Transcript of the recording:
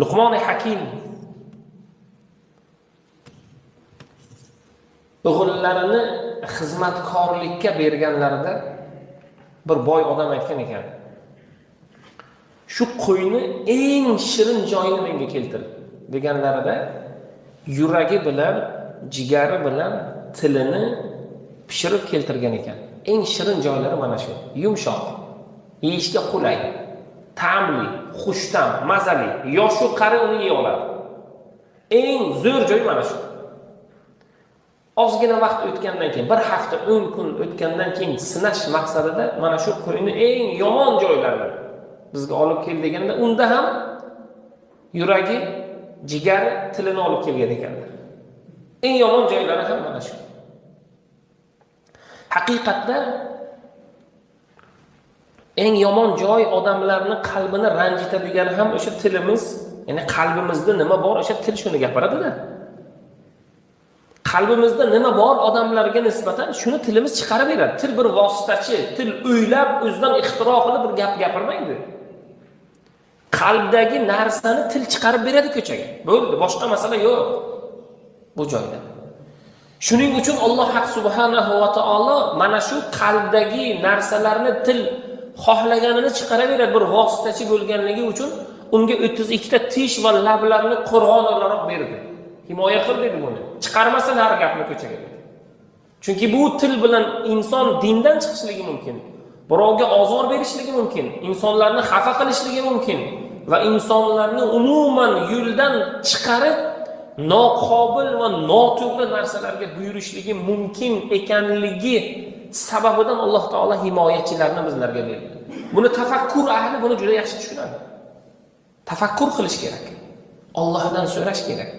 Luqmon Hakim o'g'illarini xizmatkorlikka berganlarida bir boy odam aytgan ekan. Shu qo'yni eng shirin joyini menga keltir deganlarida yuragi bilan, jigari bilan tilini pishirib keltirgan ekan. Eng shirin joylari mana shu. Yumshoq, yeyishga qulay, ta'mli, xushtam, mazali, yosh-u qari uni yeya oladi. Eng zo'r joy mana shu. Ozgina vaqt o'tgandan keyin, bir hafta, 10 kun o'tgandan keyin sinash maqsadida mana shu qo'yni eng yomon joylarini bizga olib kel deganda, unda ham yuragi, jigari, tilini olib kelgan ekanlar. Eng yomon joylari ham mana shu. Haqiqatda eng yomon joy odamlarning qalbini ranjitadigani ham o'sha tilimiz, ya'ni qalbimizda nima bor, o'sha til shuni gapiradi-da. Qalbimizda nima bor odamlarga nisbatan shuni tilimiz chiqarib beradi. Til bir vositachi, til o'ylab, o'zidan ixtiro qilib bir gap gapirmaydi. Qalbdagi narsani til chiqarib beradi ko'chaga. Bo'ldi, boshqa masala yo'q bu joyda. Shuning uchun Alloh subhanahu va taolo mana shu qalbdagi narsalarni til xohlaganini chiqaraveradi, bir vositachi bo'lganligi uchun unga 32 ta tish va lablarni qo'rg'on o'rnatib berdi. Himoya qil dedi buni. Chiqarmasin har gapni ko'chaga. Chunki bu til bilan inson dindan chiqishligi mumkin. Birovga ozor berishligi mumkin, insonlarni xafa qilishligi mumkin va insonlarni umuman yo'ldan chiqarib noqobil va noto'g'ri narsalarga buyurishligi mumkin ekanligi sababidan Alloh taolo himoyachilarni bizlarga berdi. Buni tafakkur ahli buni juda yaxshi tushunadi. Tafakkur qilish kerak. Allohdan so'rash kerak.